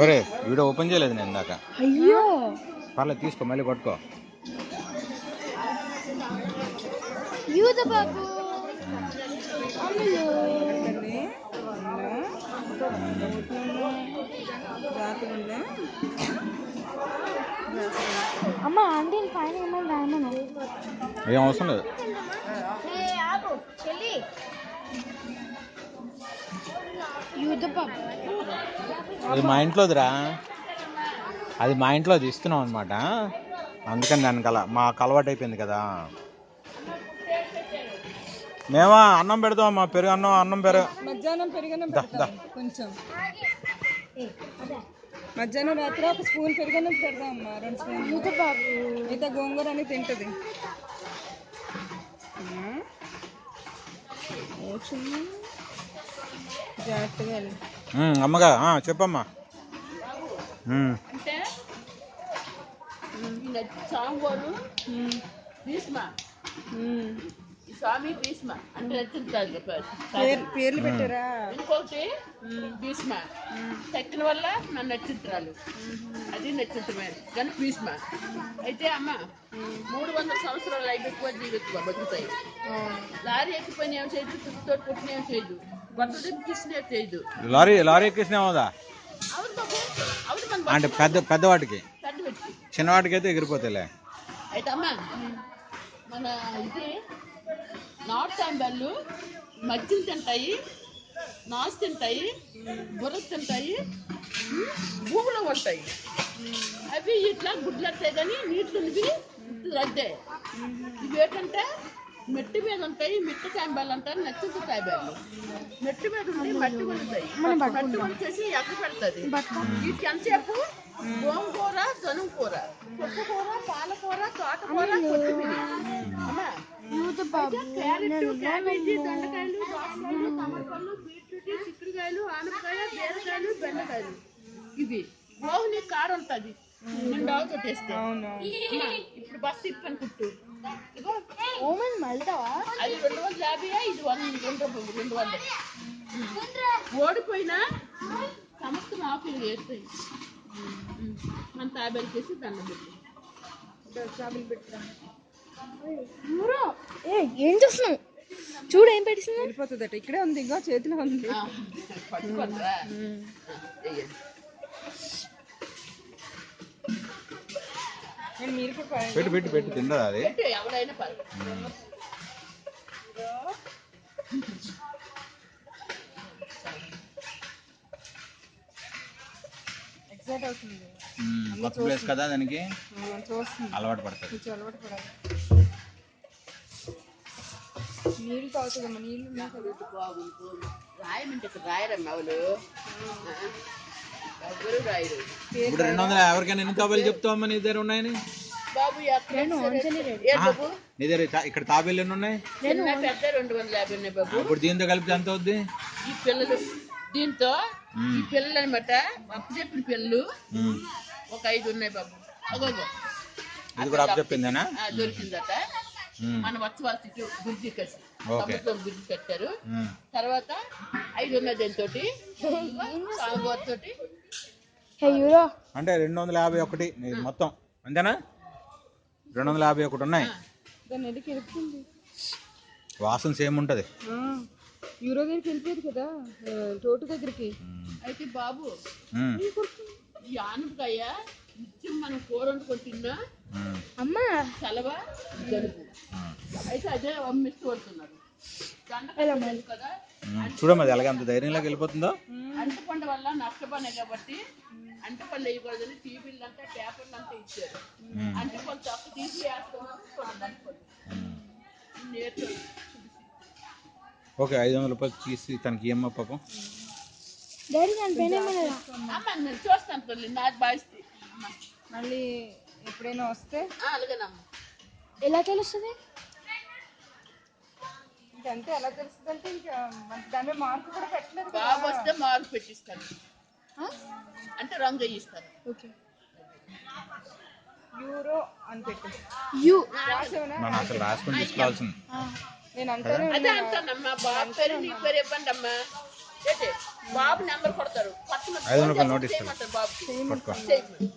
ఒరే video open చేయలేదు నేను ఇందాక. అయ్యో పర్లేదు తీసుకో మళ్ళీ కొట్టుకో. యూద బాబు అమ్మ ఆంటీ పైన ఏమన్నా రాయమను. ఏం అవసరం లేదు. యూద బాబు అది మా ఇంట్లోదిరా, అది మా ఇంట్లో ఇస్తున్నాం అనమాట. అందుకని దానికి అలా మాకు అలవాటు అయిపోయింది కదా. మేమా అన్నం పెడతాం, మా పెరుగు అన్నం, అన్నం మధ్యాహ్నం పెరుగన్నం పెడతాం కొంచెం. మధ్యాహ్నం రాత్రి ఒక స్పూన్ పెరుగన్నం పెడదాం అమ్మా, 2 స్పూన్లు. అయితే గోంగూర అని తింటది. జాగ్రత్తగా అమ్మగా చెప్పమ్మా. సాంబారు స్వామి భీష్మ అంటే నచ్చుతుంది. పేర్లు పెట్టారా? ఇంకొకటి భీష్మ తక్కిన వల్ల నన్ను నచ్చుతున్నారు, అది నచ్చుతుంది కానీ భీష్మ అయితే అమ్మ 300 సంవత్సరాలు ఎక్కువ జీవితం బతుకుతాయి. లారీ ఎక్కిపోయిన ఏం చేయదు, చుట్టుతో పుట్టిన ఏం చేయదు, కొత్తది తీసిన చేయదు. లారీ ఎక్కిసినావుదా? అవును బాబు, అవును మన అంటే పెద్దవాటికి, చిన్నవాటికి అయితే ఎగిరిపోతాయిలే. అయితే అమ్మ మన ఇది నాటు సాంబార్లు మజ్జిగ తింటాయి, నాసు తింటాయి, బుర్ర తింటాయి, భూమిలో ఉంటాయి. అవి ఇట్లా గుడ్లు వస్తాయి కానీ నీటివి రద్దే. ఇవి ఏంటంటే మెట్టి మీద ఉంటాయి, మిట్టి సాంబార్లు అంటారు, నచ్చింది సాంబార్లు. మెట్టి మీద ఉండి మట్టి ఉంటాయి, మట్టి వచ్చేసి ఎక్క పెడుతుంది. వీటికి ఎంతసేపు గోంగూర, జనుము కూర, పప్పు కూర, పాలకూర, తోటకూర, కొత్తిమీర. క్యాబేజీ, దొండకాయలు, దోసకాయలు, టమాటాలు, బీట్రూట్, చిక్కుడుకాయలు, ఆనపకాయ, బీరకాయలు, బెండకాయలు. ఇవి గోహుని కాడ ఉంటుంది నిండావుతో తెస్తే. ఇప్పుడు బస్సు ఇప్పని కుట్టు అది 250, ఇది 200. ఓడిపోయినా సంవత్సరం ఆకులు వేస్తాయి. మన తాబేలు చేసి దండం పెట్టి ఏం చేస్తున్నావు? చూడు ఏం పెట్టిస్తున్నా. వెళ్ళిపోతుందట. ఇక్కడే ఉంది, ఇంకా చేతిలో ఉంది. మీరు పెట్టి పెట్టి తిందా అది? ఎవరైనా ఎక్సైట్ అవుతుంది. కొత్త ప్లేస్ కదా, దానికి చూస్తుంది, అలవాటు పడుతుంది. కొంచెం అలవాటు పడాలి. నీళ్ళు తాగుతుందమ్మా, నీళ్ళు రాయమంటే రాయరమ్మా వాళ్ళు, ఎవరు రాయరు. ఇప్పుడు 200 ఎవరికైనా ఎన్ని తాబేలు చెప్తావమ్మా నీ దగ్గర ఉన్నాయని? బాబు నీ దగ్గర ఇక్కడ తాబేలు ఎన్ని ఉన్నాయి? పెద్ద 250 ఉన్నాయి బాబు. ఇప్పుడు దీంతో కలిపితే ఎంత అవుద్ది? ఈ పిల్లలు దీంతో ఈ పిల్లలు అనమాట, అప్పు చెప్పిన పిల్లలు ఒక 5 ఉన్నాయి బాబు. ఇది కూడా అప్పు చెప్పిందేనా? దొరికిందట. మన వచ్చి వాళ్ళ గుర్జి కసి గుర్జి కట్టారు. తర్వాత 5 ఉన్నాయి దాంతో సాంబార్ తోటి. అంటే 251 మొత్తం అంతేనా? 251 ఉన్నాయి. వాసన సేమ్ ఉంటది. యూరో దగ్గరికి వెళ్ళిపోయేది కదా, తోట దగ్గరికి. అయితే బాబు ఈ ఆనపకాయ నిత్యం మనం కూర వండుకొని తిన్నా అమ్మా చలవ జలుబు. అయితే అదే అమ్మిస్తూ పడుతున్నారు కదా. చూడమ్మా అది ఎలాగ అంత ధైర్యంలోకి వెళ్ళిపోతుందో. అంటుపండు వల్ల నష్టపోయినాయి కాబట్టి అంటుపండు వేయకూడదని టీవీలు అంతా పేపర్లు అంతా ఇచ్చారు. అంటుపండు తప్ప తీసి ఓకే 500 రూపాయలు తీసి తనకి ఇమ్మా పాపం. చూస్తాను నాకు భావిస్తే మళ్ళీ ఎప్పుడైనా వస్తే అలాగేనమ్మా. ఎలా తెలుస్తుంది? ఇంకంటే ఎలా తెలుస్తుంది అంటే ఇంకా దాని మార్పు కూడా పెట్టలేదు. బాబు వస్తే మార్పు పెట్టిస్తాను, అంటే రంగు వేయిస్తాను. యూరో అని పెట్టి అసలు రాసుకొని తీసుకోవాల్సింది. నేను అంటానే అదే అంటానమ్మా. బాబు పేరు నీ పేరు ఇవ్వండి అమ్మా. ఏంటి బాబు నెంబర్ కొడతారు పక్కన 500 రూపాయలు నోట్ ఇస్తాడు. చేయమంటారు బాబుకి పట్టుకో. చేయమని.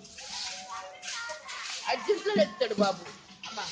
అర్జెంట్లో ఎత్తాడు బాబు అమ్మా